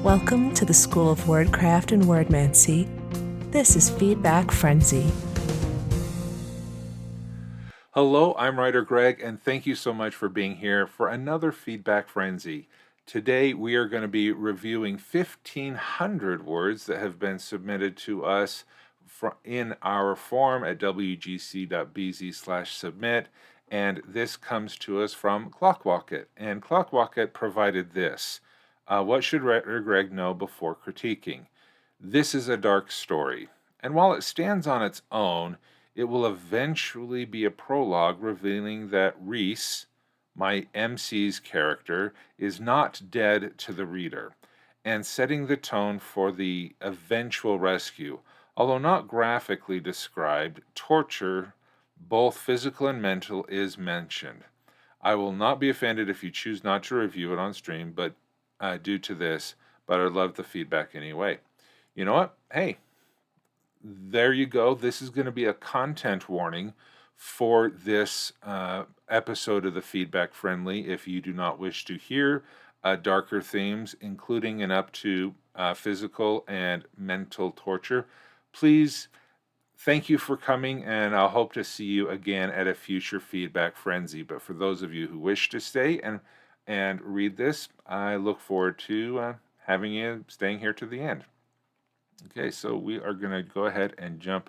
Welcome to the School of Wordcraft and Worldmancy. This is Feedback Frenzy. Hello, I'm WriterGreg, and thank you so much for being here for another Feedback Frenzy. Today we are going to be reviewing 1,500 words that have been submitted to us in our form at wgc.bz/submit, and this comes to us from Clockwocket. And Clockwocket provided this. What should WriterGreg know before critiquing? This is a dark story, and while it stands on its own, it will eventually be a prologue revealing that Reese, my MC's character, is not dead to the reader, and setting the tone for the eventual rescue. Although not graphically described, torture, both physical and mental, is mentioned. I will not be offended if you choose not to review it on stream, but due to this, but I'd love the feedback anyway. You know what? Hey, there you go. This is going to be a content warning for this episode of the Feedback Friendly. If you do not wish to hear darker themes, including and up to physical and mental torture, please, thank you for coming, and I'll hope to see you again at a future Feedback Frenzy. But for those of you who wish to stay and read this, I look forward to having you staying here to the end. Okay, so we are going to go ahead and jump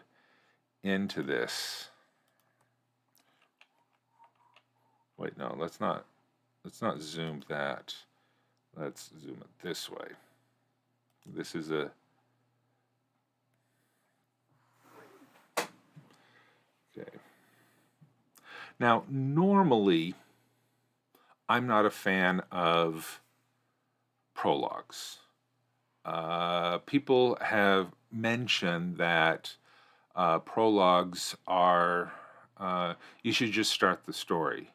into this. Wait, no, let's not zoom that. Let's zoom it this way. This is a... Okay. Now, normally, I'm not a fan of prologues. People have mentioned that prologues are, you should just start the story.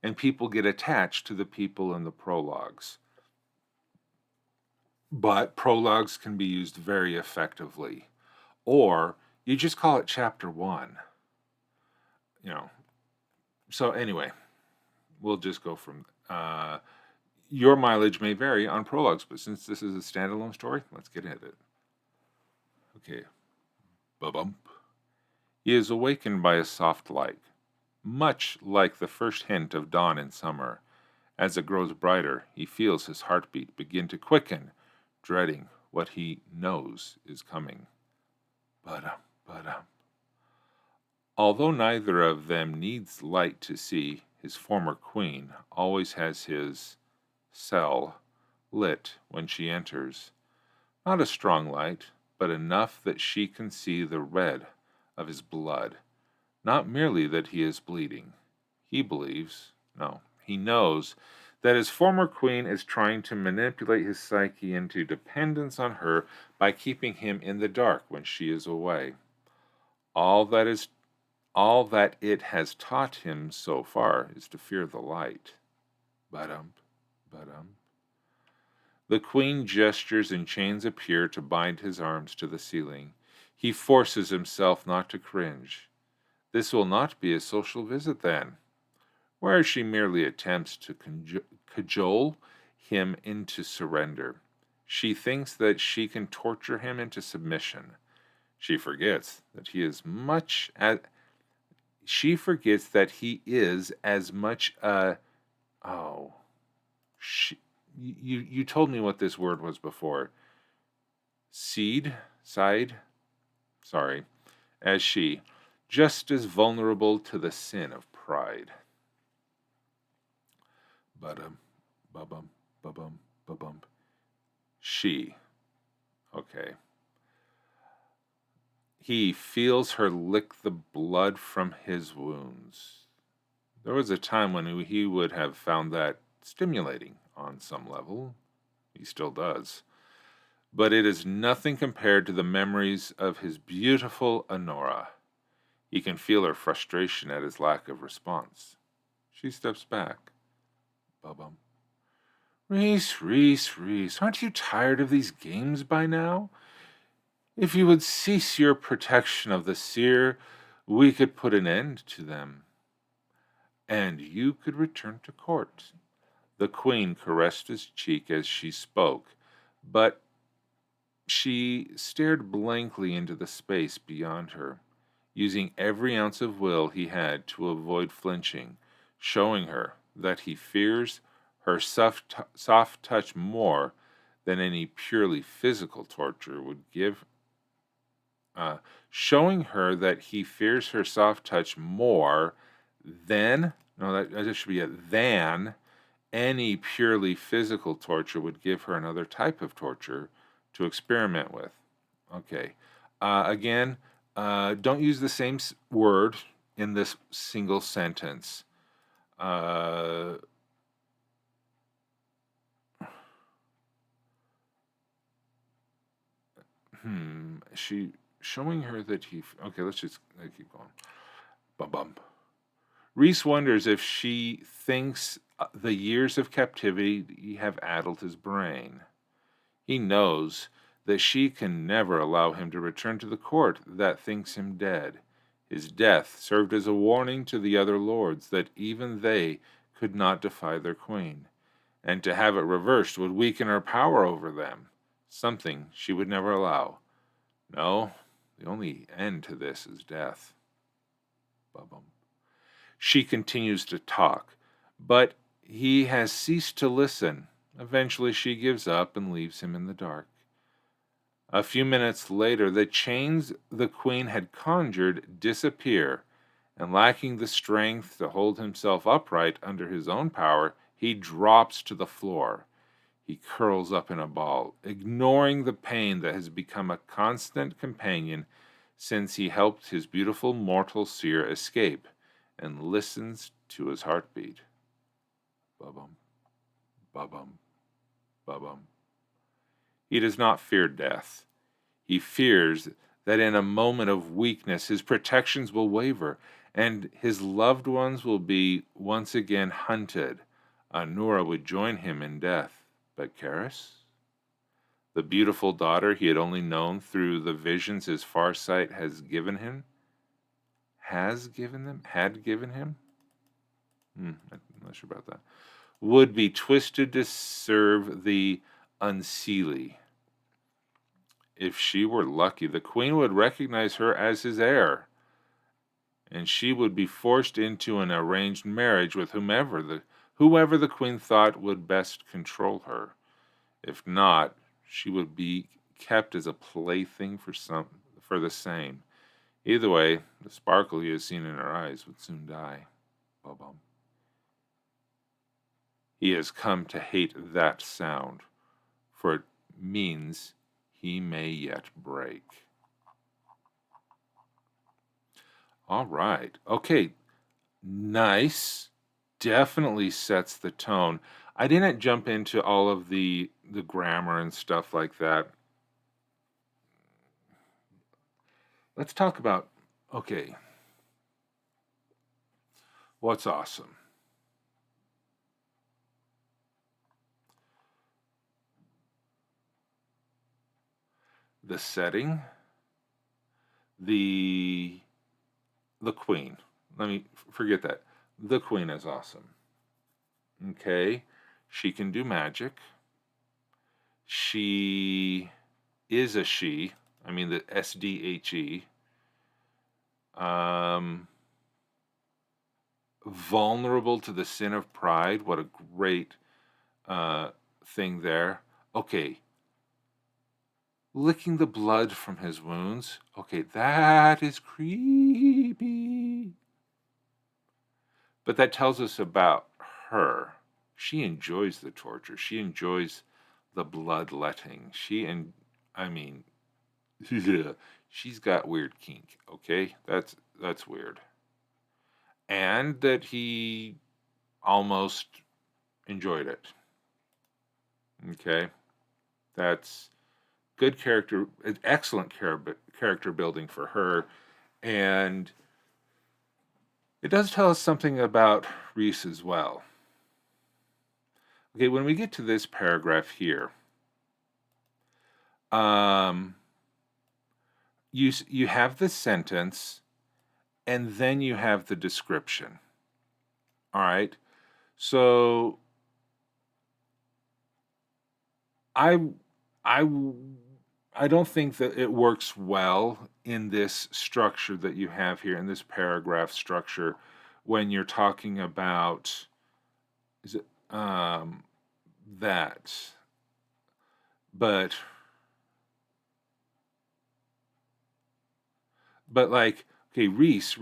And people get attached to the people in the prologues. But prologues can be used very effectively. Or you just call it chapter 1. You know. So anyway, we'll just go from... your mileage may vary on prologues, but since this is a standalone story, let's get into it. Okay. Ba-bump. He is awakened by a soft light, much like the first hint of dawn in summer. As it grows brighter, he feels his heartbeat begin to quicken, dreading what he knows is coming. Ba-dum, ba-dum. Although neither of them needs light to see, his former queen always has his cell lit when she enters. Not a strong light, but enough that she can see the red of his blood. Not merely that he is bleeding. He believes, no, he knows that his former queen is trying to manipulate his psyche into dependence on her by keeping him in the dark when she is away. All that it has taught him so far is to fear the light. Ba-dum. The queen gestures and chains appear to bind his arms to the ceiling. He forces himself not to cringe. This will not be a social visit then, where she merely attempts to cajole him into surrender. She thinks that she can torture him into submission. She forgets that he is as much a... Oh... You told me what this word was before. Side? Sorry. As she, just as vulnerable to the sin of pride. Ba-dum, ba-bum, ba-bum, ba-bum. She. Okay. He feels her lick the blood from his wounds. There was a time when he would have found that stimulating on some level. He still does. But it is nothing compared to the memories of his beautiful Honora. He can feel her frustration at his lack of response. She steps back. Bum. Reese, aren't you tired of these games by now? If you would cease your protection of the seer, we could put an end to them. And you could return to court. The queen caressed his cheek as she spoke, but she stared blankly into the space beyond her, using every ounce of will he had to avoid flinching, showing her that he fears her soft touch more than any purely physical torture would give. Uh, Showing her that he fears her soft touch more than, no, that should be a than any purely physical torture would give her another type of torture to experiment with. Okay. Again, don't use the same word in this single sentence. Uh, she showing her that he. Okay, let's just keep going. Bum bum. Reese wonders if she thinks the years of captivity have addled his brain. He knows that she can never allow him to return to the court that thinks him dead. His death served as a warning to the other lords that even they could not defy their queen, and to have it reversed would weaken her power over them, something she would never allow. No, the only end to this is death. Bum. She continues to talk, but he has ceased to listen. Eventually, she gives up and leaves him in the dark. A few minutes later, the chains the queen had conjured disappear, and lacking the strength to hold himself upright under his own power, he drops to the floor. He curls up in a ball, ignoring the pain that has become a constant companion since he helped his beautiful mortal seer escape, and listens to his heartbeat. Ba-bum, ba-bum, ba-bum. He does not fear death. He fears that in a moment of weakness his protections will waver, and his loved ones will be once again hunted. Anura would join him in death, but Karis? The beautiful daughter he had only known through the visions his far sight has given him? Had given him? I'm not sure about that. Would be twisted to serve the unseelie. If she were lucky, the queen would recognize her as his heir, and she would be forced into an arranged marriage with whoever the queen thought would best control her. If not, she would be kept as a plaything for the same. Either way, the sparkle he has seen in her eyes would soon die. Bum. He has come to hate that sound, for it means he may yet break. All right. Okay. Nice. Definitely sets the tone. I didn't jump into all of the grammar and stuff like that. Let's talk about, okay, what's awesome? The setting, the queen. Let me forget that. The queen is awesome. Okay, she can do magic. She is a she. I mean the SDHE. Vulnerable to the sin of pride. What a great thing there. Okay. Licking the blood from his wounds. Okay, that is creepy. But that tells us about her. She enjoys the torture. She enjoys the bloodletting. She's got weird kink, okay? That's weird. And that he almost enjoyed it. Okay? That's good character, excellent character building for her. And it does tell us something about Reese as well. Okay, when we get to this paragraph here, you have the sentence, and then you have the description. All right, so I I don't think that it works well in this structure that you have here, in this paragraph structure, when you're talking about, is it that, but like, okay, Reese,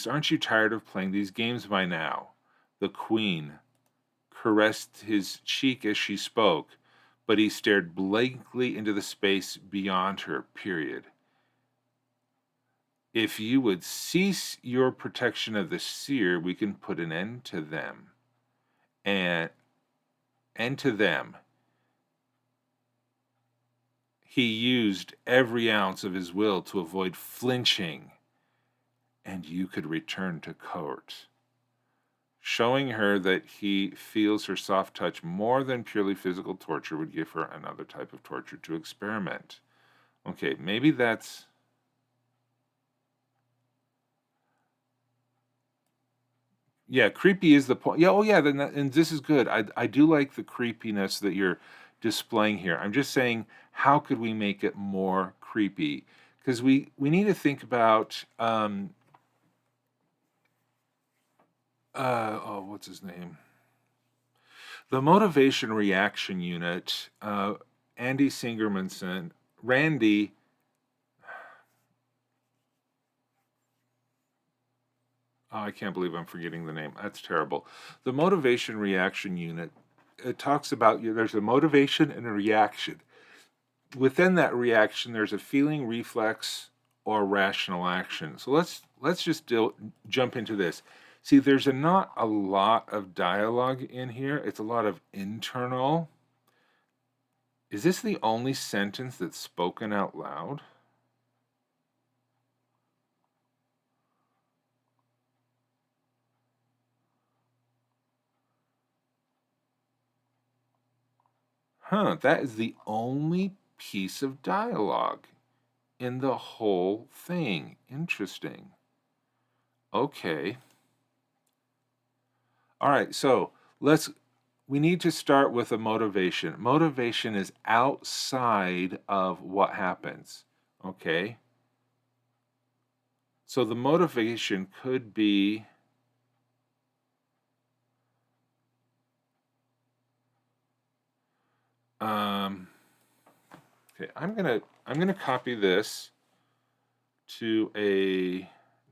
aren't you tired of playing these games by now? The Queen caressed his cheek as she spoke, but he stared blankly into the space beyond her, period. If you would cease your protection of the seer, we can put an end to them. And to them. He used every ounce of his will to avoid flinching, and you could return to court. Showing her that he feels her soft touch more than purely physical torture would give her another type of torture to experiment. Okay, maybe that's... Yeah, creepy is the point. Yeah, oh yeah, and this is good. I do like the creepiness that you're displaying here. I'm just saying, how could we make it more creepy? Because we need to think about what's his name? The motivation reaction unit. Andy Singermanson, Randy. Oh, I can't believe I'm forgetting the name. That's terrible. The motivation reaction unit, it talks about, there's a motivation and a reaction. Within that reaction, there's a feeling, reflex, or rational action. So let's just jump into this. See, there's not a lot of dialogue in here. It's a lot of internal. Is this the only sentence that's spoken out loud? Huh, that is the only piece of dialogue in the whole thing. Interesting. Okay. All right, so we need to start with a motivation. Motivation is outside of what happens, okay? So the motivation could be okay, I'm gonna copy this to a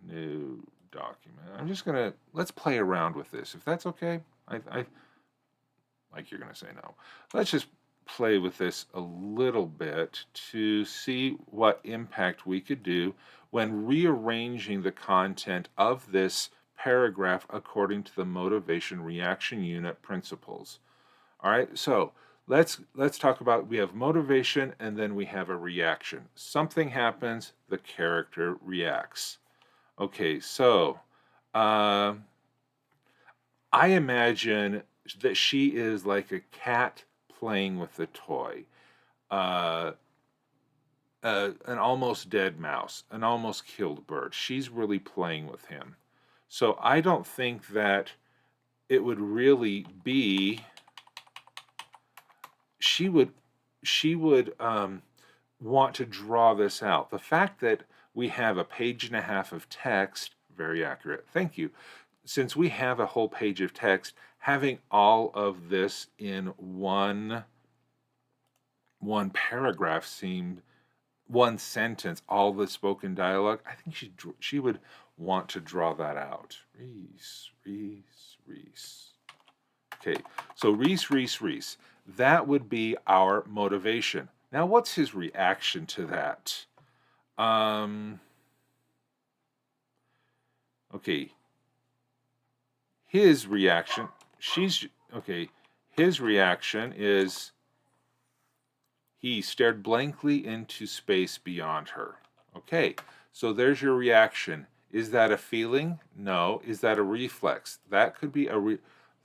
new document. I'm just gonna, let's play around with this, if that's okay. I like you're gonna say no. Let's just play with this a little bit to see what impact we could do when rearranging the content of this paragraph according to the motivation reaction unit principles. All right, so let's talk about, we have motivation and then we have a reaction. Something happens, the character reacts. Okay, so I imagine that she is like a cat playing with a toy. An almost dead mouse, an almost killed bird. She's really playing with him. So I don't think that it would really be, she would want to draw this out. The fact that we have a page and a half of text, very accurate, thank you. Since we have a whole page of text, having all of this in one paragraph seemed, one sentence, all the spoken dialogue, I think she would want to draw that out. Reese. Okay, so Reese. That would be our motivation. Now, what's his reaction to that? Okay. His reaction, his reaction is he stared blankly into space beyond her. Okay, so there's your reaction. Is that a feeling? No. Is that a reflex? That could be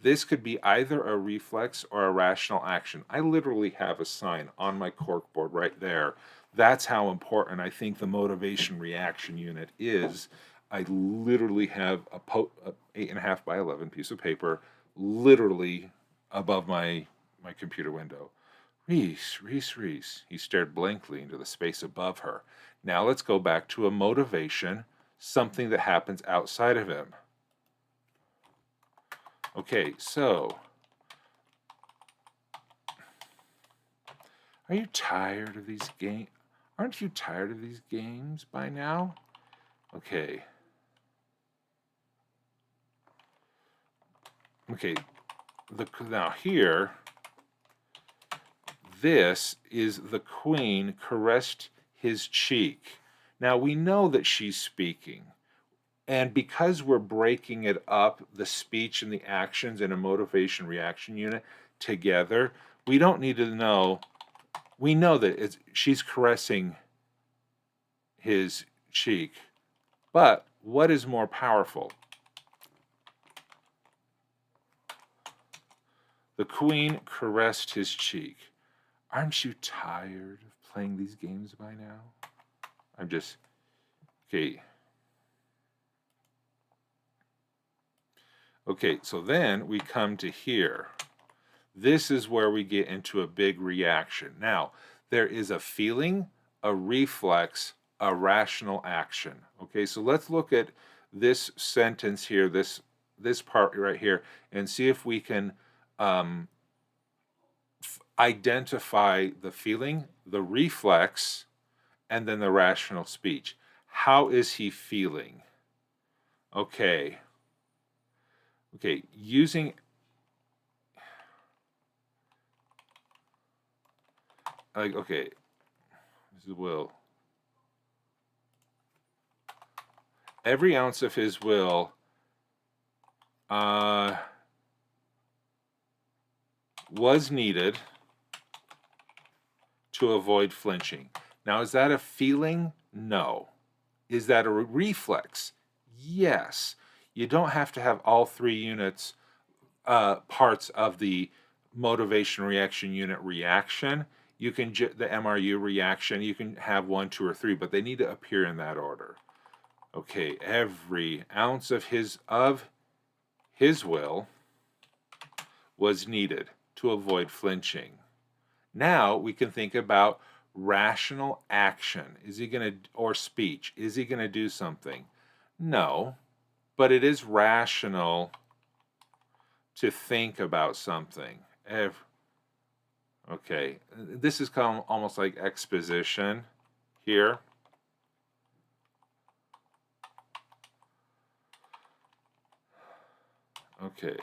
this could be either a reflex or a rational action. I literally have a sign on my corkboard right there. That's how important I think the motivation reaction unit is. I literally have a 8.5 by 11 piece of paper literally above my computer window. Reese, Reese, Reese. He stared blankly into the space above her. Now let's go back to a motivation, something that happens outside of him. Okay, so are you tired of these games? Aren't you tired of these games by now? Okay. Okay, now here, this is the queen caressed his cheek. Now we know that she's speaking. And because we're breaking it up, the speech and the actions in a motivation reaction unit together, we don't need to know. We know that she's caressing his cheek. But what is more powerful? The queen caressed his cheek. Aren't you tired of playing these games by now? Okay. Okay, so then we come to here. This is where we get into a big reaction. Now, there is a feeling, a reflex, a rational action. Okay, so let's look at this sentence here, this part right here, and see if we can identify the feeling, the reflex, and then the rational speech. How is he feeling? Okay, using this is will. Every ounce of his will was needed to avoid flinching. Now, is that a feeling? No. Is that a reflex? Yes. You don't have to have all three units, parts of the motivation reaction unit reaction. You can, the MRU reaction, you can have 1, 2, or 3, but they need to appear in that order. Okay, every ounce of his will was needed to avoid flinching. Now we can think about rational action. Is he going to, or speech, is he going to do something? No, but it is rational to think about something. Okay, this is kind of almost like exposition here. Okay,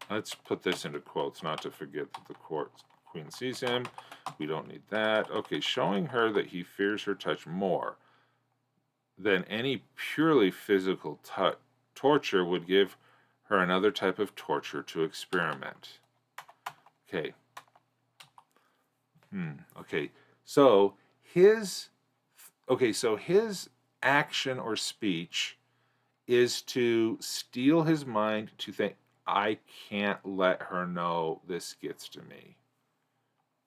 let's put this into quotes, not to forget that the queen sees him. We don't need that. Okay, showing her that he fears her touch more than any purely physical torture would give her another type of torture to experiment. Okay. Okay. So his action or speech is to steel his mind to think, I can't let her know this gets to me.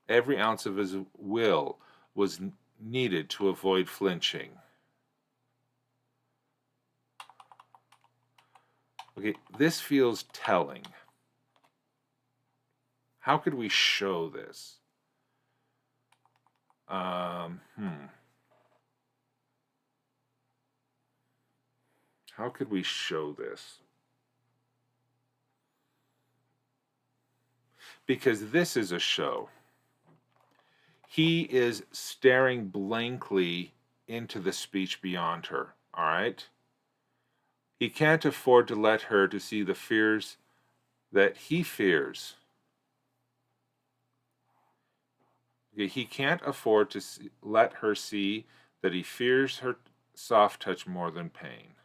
Every ounce of his will was needed to avoid flinching. Okay, this feels telling. How could we show this? How could we show this? Because this is a show. He is staring blankly into the speech beyond her, all right? He can't afford to let her to see the fears that he fears. Okay, he can't afford to let her see that he fears her soft touch more than pain.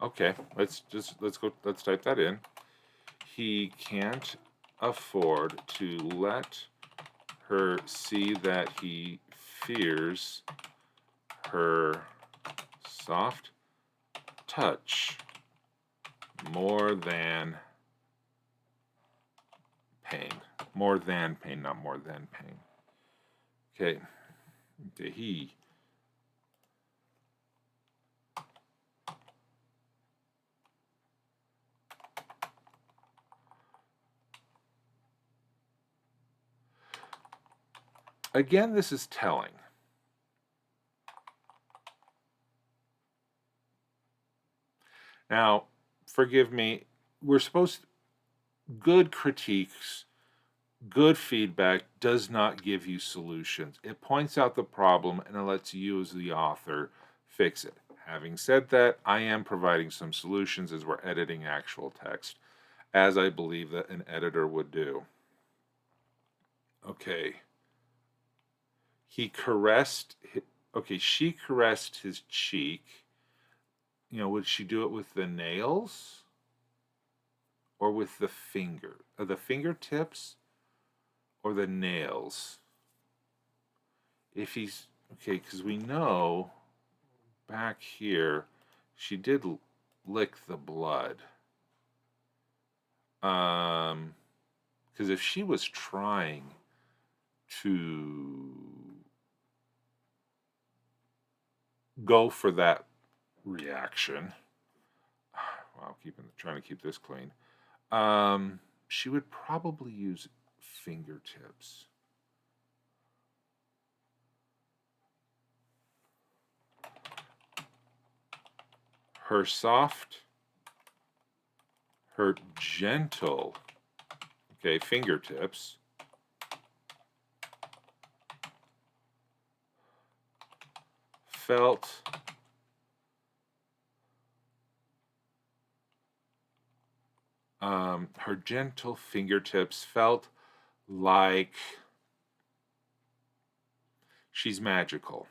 Okay, let's type that in. He can't afford to let her see that he fears her soft touch more than pain. More than pain, not more than pain. Okay. He Again, this is telling. Now, forgive me, good critiques, good feedback does not give you solutions. It points out the problem and it lets you as the author fix it. Having said that, I am providing some solutions as we're editing actual text, as I believe that an editor would do. Okay. She caressed his cheek. Would she do it with the nails or with the fingertips or the nails? Because we know back here she did lick the blood. Because if she was trying to go for that reaction, wow, trying to keep this clean, she would probably use fingertips. Her gentle, fingertips felt like she's magical.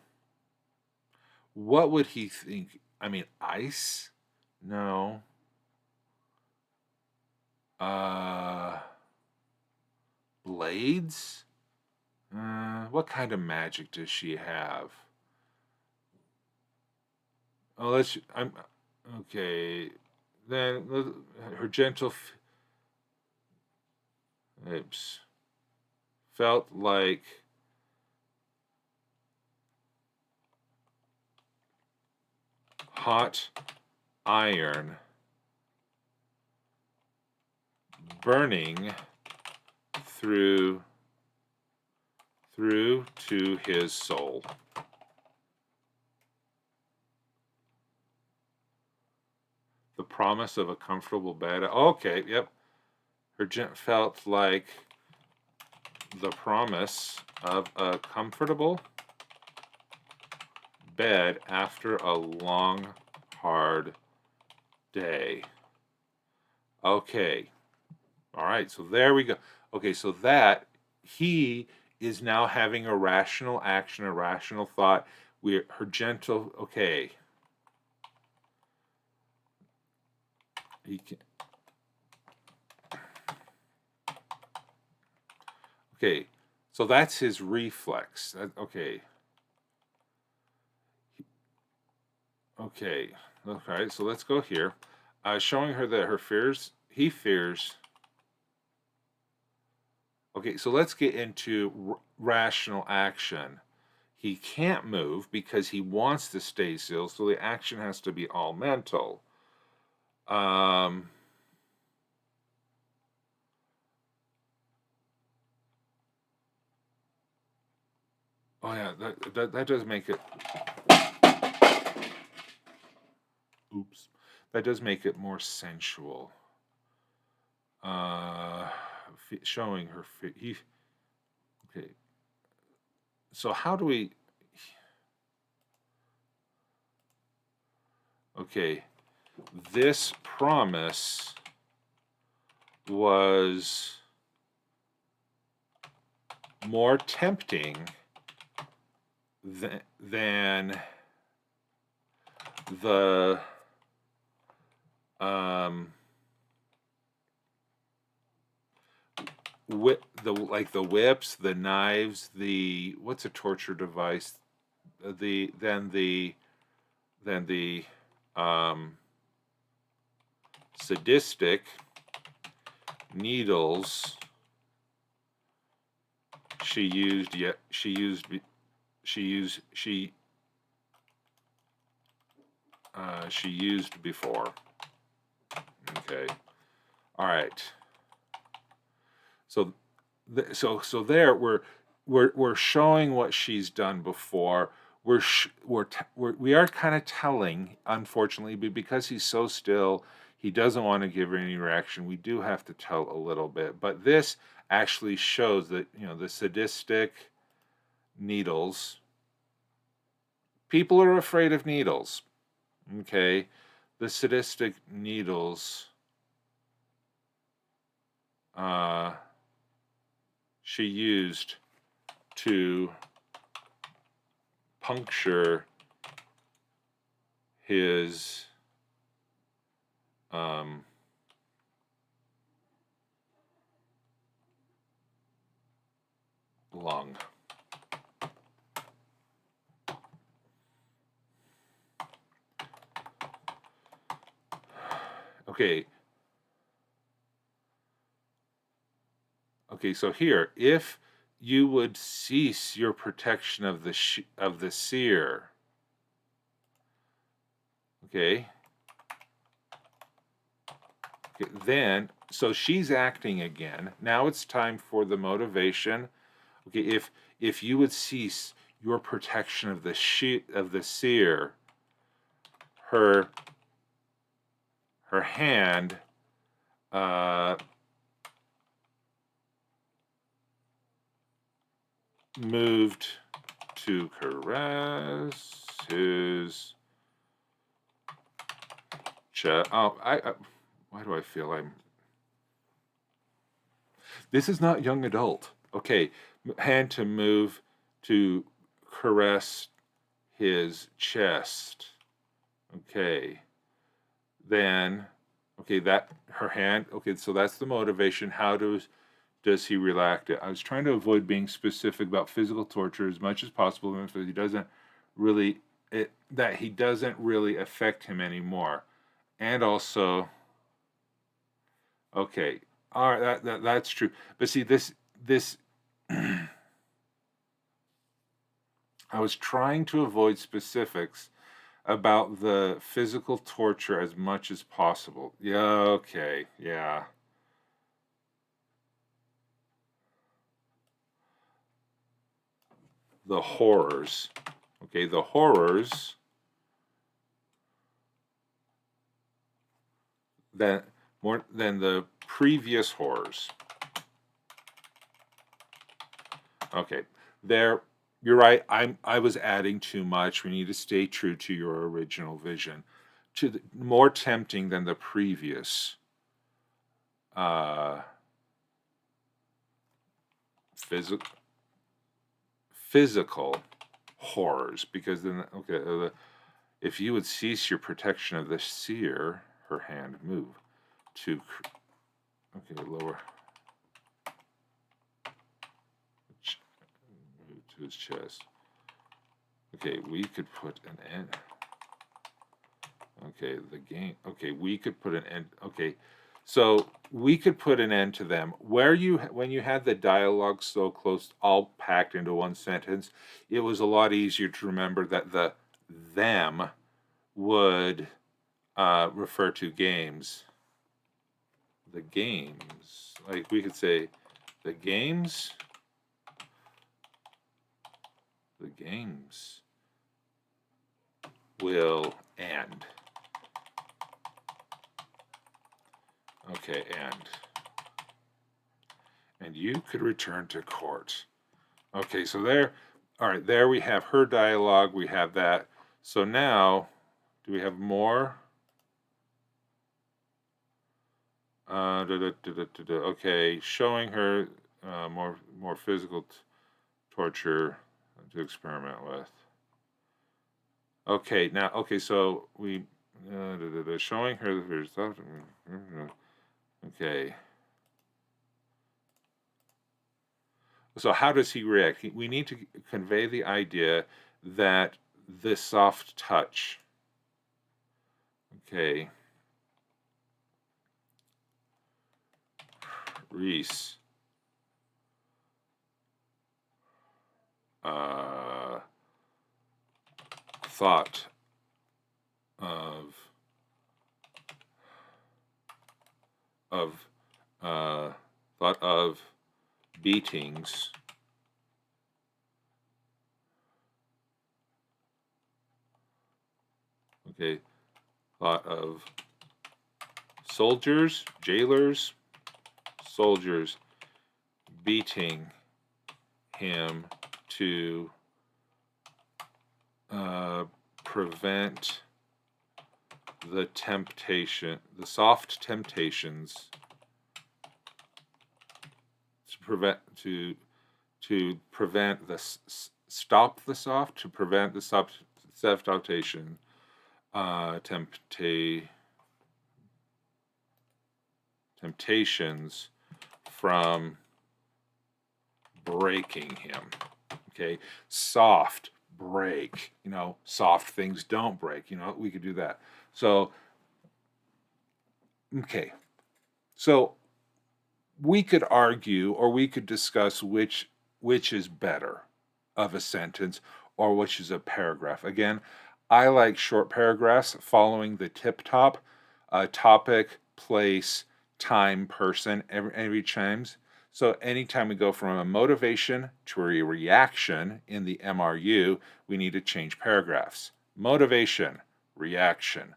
What would he think? I mean, ice? No. Blades? What kind of magic does she have? Okay. Then her gentle felt like hot iron burning through to his soul. The promise of a comfortable bed. Okay, yep. Her felt like the promise of a comfortable bed after a long, hard day. Okay. All right, so there we go. Okay, so that he is now having a rational action, a rational thought. Her gentle, okay. Okay, so that's his reflex. Okay. Okay, all right, so let's go here. Showing her that he fears. Okay, so let's get into rational action. He can't move because he wants to stay still, so the action has to be all mental. Oh yeah, that does make it. Oops, that does make it more sensual. Showing her. Okay. So how do we? Okay, this promise was more tempting than the the whips, the knives, what's a torture device? Then the sadistic needles she used before. Okay. All right. So there we're showing what she's done before. We are kind of telling, unfortunately, but because he's so still, he doesn't want to give her any reaction. We do have to tell a little bit, but this actually shows that, you know, the sadistic needles. People are afraid of needles. Okay, the sadistic needles. She used to puncture his lung. Okay. Okay, so here, if you would cease your protection of the seer. Okay. Okay, then, so she's acting again. Now it's time for the motivation. Okay, if you would cease your protection of the seer, her hand moved to caress his chest. Oh, why do I feel I'm... This is not young adult. Okay, hand to move to caress his chest. Okay, then, okay, that her hand. Okay, so that's the motivation. How does he react it? I was trying to avoid being specific about physical torture as much as possible, because he doesn't really that he doesn't really affect him anymore, and also, okay, all right, that's true. But see, this I was trying to avoid specifics about the physical torture as much as possible. Yeah, okay, yeah. The horrors. Okay, the horrors that more than the previous horrors. Okay, there, you're right. I was adding too much. We need to stay true to your original vision. More tempting than the previous physical horrors, because then, okay, if you would cease your protection of the seer, her hand move to, okay, lower to his chest. Okay, we could put an end. Okay, the game. Okay, we could put an end. Okay, so we could put an end to them. When you had the dialogue so close, all packed into one sentence, it was a lot easier to remember that the them would refer to games. The games, like we could say, the games. The games will end. Okay, and you could return to court. Okay, so there, all right, there we have her dialogue. We have that. So now, do we have more? Okay, showing her more physical torture to experiment with. Okay, now, okay, so we showing her there's stuff. Okay. So how does he react? We need to convey the idea that this soft touch. Okay. Reese. Thought of beatings Okay, a lot of soldiers, jailers, soldiers beating him to prevent the soft temptations to prevent the stop the soft to prevent the soft temptation temptations from breaking him. Okay, soft break. Soft things don't break. We could do that. So, okay, so we could argue or we could discuss which is better of a sentence or which is a paragraph. Again, I like short paragraphs following the tip-top topic, place, time, person, every chimes. So anytime we go from a motivation to a reaction in the MRU, we need to change paragraphs. Motivation, reaction,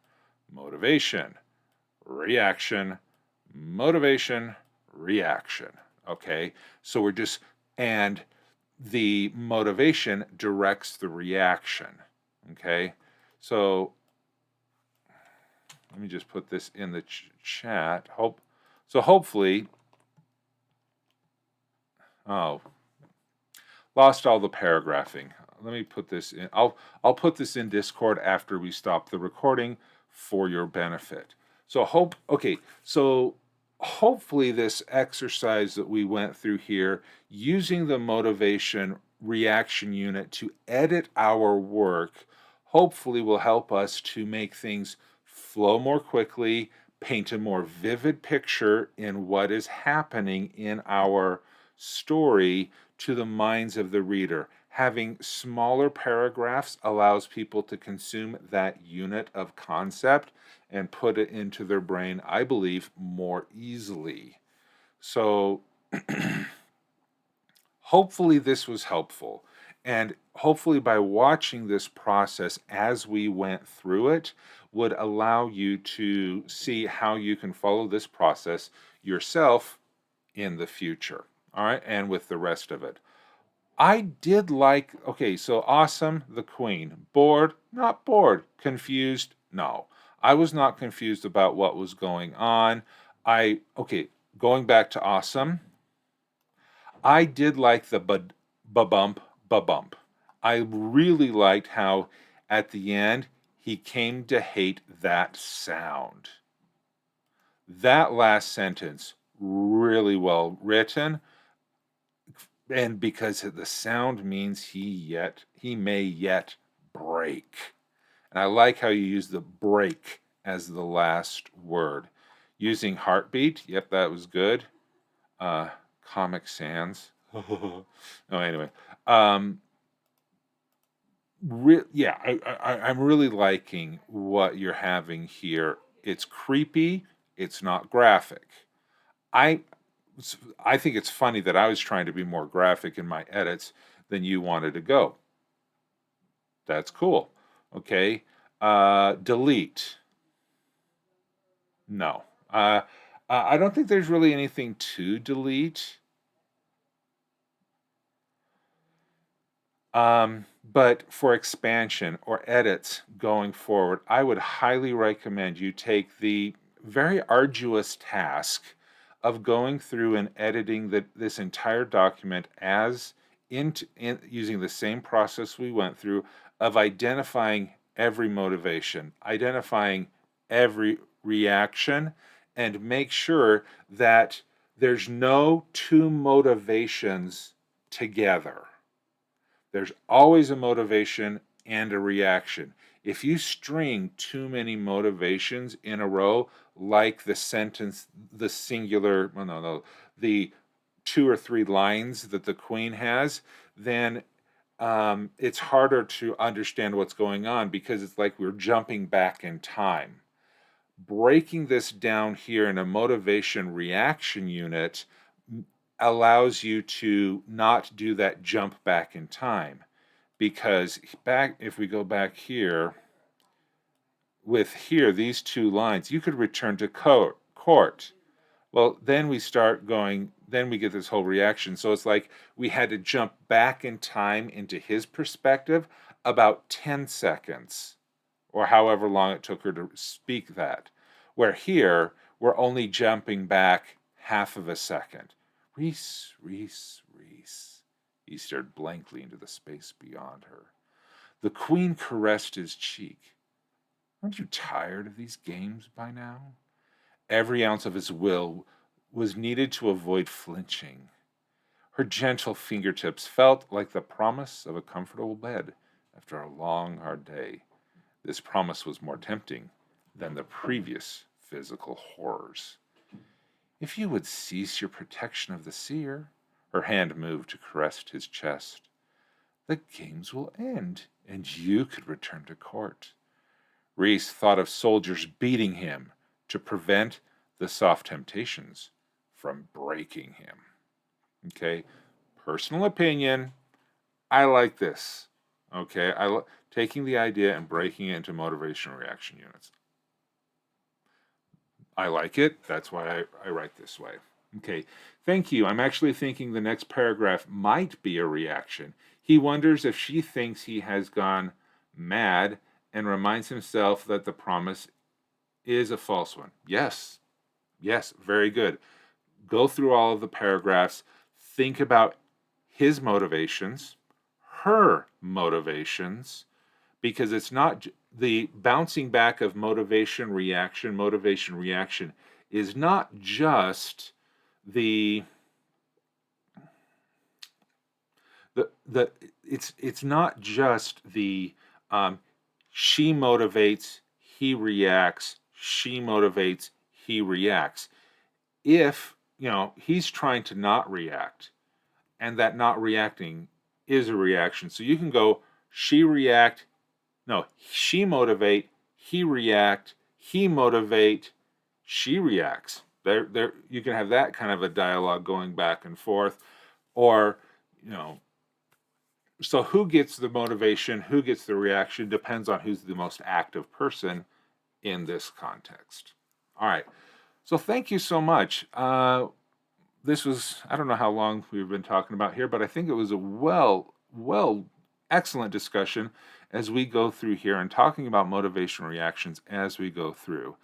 motivation, reaction, motivation, reaction. Okay, so we're just, and the motivation directs the reaction. Okay, so let me just put this in the chat. Hopefully, oh, lost all the paragraphing. Let me put this in. I'll put this in Discord after we stop the recording for your benefit. So hopefully this exercise that we went through here, using the motivation reaction unit to edit our work, hopefully will help us to make things flow more quickly, paint a more vivid picture in what is happening in our story to the minds of the reader. Having smaller paragraphs allows people to consume that unit of concept and put it into their brain, I believe, more easily. So hopefully this was helpful. And hopefully by watching this process as we went through it would allow you to see how you can follow this process yourself in the future. All right, and with the rest of it. I did like, okay, so awesome, the queen. Bored? Not bored. Confused? No. I was not confused about what was going on. Okay, going back to awesome, I did like the ba-bump, ba-bump. I really liked how at the end he came to hate that sound. That last sentence, really well written. And because the sound means he may yet break. And I like how you use the break as the last word. Using heartbeat, yep, that was good. Comic Sans. No, anyway. I'm really liking what you're having here. It's creepy. It's not graphic. I think it's funny that I was trying to be more graphic in my edits than you wanted to go. That's cool. Okay. Delete. No. I don't think there's really anything to delete. But for expansion or edits going forward, I would highly recommend you take the very arduous task of going through and editing this entire document using the same process we went through of identifying every motivation, identifying every reaction, and make sure that there's no two motivations together. There's always a motivation and a reaction. If you string too many motivations in a row, like the sentence, the singular, well, no, the 2 or 3 lines that the queen has, then it's harder to understand what's going on because it's like we're jumping back in time. Breaking this down here in a motivation reaction unit allows you to not do that jump back in time, because if we go back here, with here, these two lines, you could return to court. Well, then we start going, then we get this whole reaction. So it's like we had to jump back in time into his perspective about 10 seconds, or however long it took her to speak that. Where here, we're only jumping back half of a second. Reese, Reese, Reese. He stared blankly into the space beyond her. The queen caressed his cheek. Aren't you tired of these games by now? Every ounce of his will was needed to avoid flinching. Her gentle fingertips felt like the promise of a comfortable bed after a long, hard day. This promise was more tempting than the previous physical horrors. If you would cease your protection of the seer, her hand moved to caress his chest, the games will end, and you could return to court. Reese thought of soldiers beating him to prevent the soft temptations from breaking him. Okay, personal opinion, I like this. Okay, taking the idea and breaking it into motivation reaction units. I like it. That's why I write this way. Okay, thank you. I'm actually thinking the next paragraph might be a reaction. He wonders if she thinks he has gone mad and reminds himself that the promise is a false one. Yes, very good. Go through all of the paragraphs. Think about his motivations, her motivations, because it's not the bouncing back of motivation reaction is not just it's not just the she motivates, he reacts, she motivates, he reacts. If he's trying to not react, and that not reacting is a reaction, so you can go she motivate, he react, he motivate, she reacts. There you can have that kind of a dialogue going back and forth, or so who gets the motivation, who gets the reaction depends on who's the most active person in this context. All right, so thank you so much. This was, I don't know how long we've been talking about here, but I think it was a excellent discussion as we go through here and talking about motivation reactions as we go through.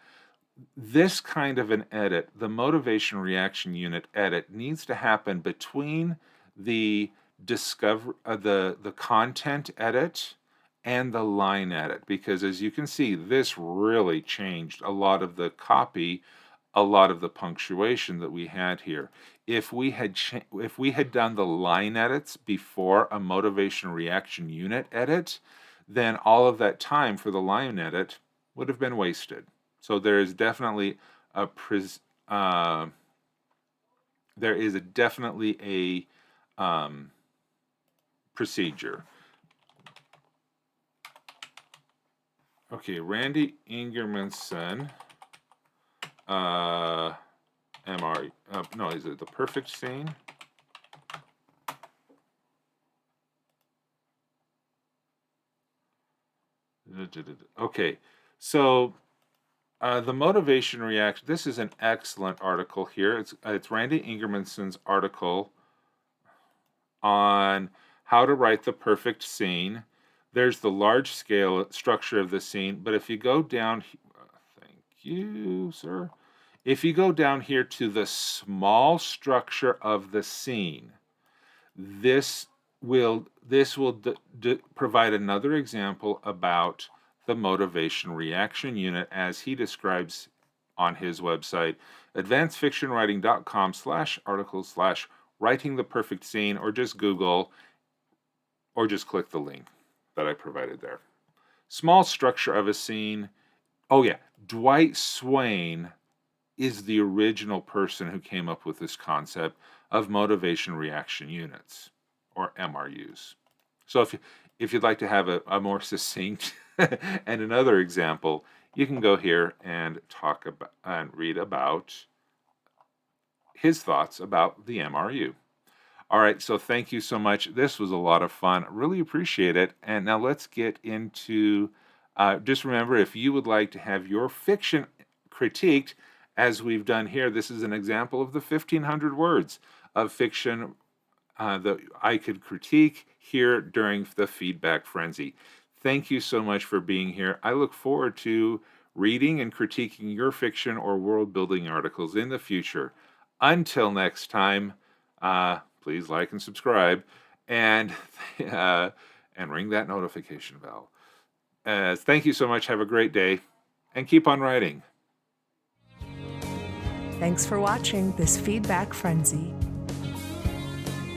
This kind of an edit, the motivation reaction unit edit, needs to happen between the the content edit and the line edit, because as you can see, this really changed a lot of the copy, a lot of the punctuation that we had here. If we had done the line edits before a motivation reaction unit edit, then all of that time for the line edit would have been wasted. So there is definitely a procedure. Okay, Randy Ingermanson, MR, no, is it the perfect scene? Okay, so the motivation reaction, this is an excellent article here. It's Randy Ingermanson's article on how to write the perfect scene. There's the large scale structure of the scene, but if you go down, thank you, sir. If you go down here to the small structure of the scene, this will provide another example about the motivation reaction unit as he describes on his website, advancedfictionwriting.com/articles/writing the perfect scene, or just Google, or just click the link that I provided there. Small structure of a scene. Oh yeah, Dwight Swain is the original person who came up with this concept of motivation reaction units, or MRUs. So if you'd like to have a more succinct and another example, you can go here and talk about and read about his thoughts about the MRU. All right, so thank you so much. This was a lot of fun. Really appreciate it. And now let's get into Just remember, if you would like to have your fiction critiqued, as we've done here, this is an example of the 1,500 words of fiction that I could critique here during the feedback frenzy. Thank you so much for being here. I look forward to reading and critiquing your fiction or world-building articles in the future. Until next time, please like and subscribe, and ring that notification bell. Thank you so much. Have a great day, and keep on writing. Thanks for watching this feedback frenzy.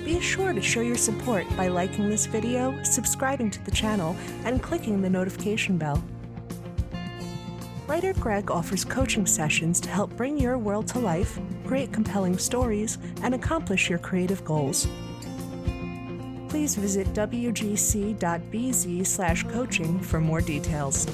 Be sure to show your support by liking this video, subscribing to the channel, and clicking the notification bell. WriterGreg offers coaching sessions to help bring your world to life, create compelling stories, and accomplish your creative goals. Please visit wgc.bz/coaching for more details.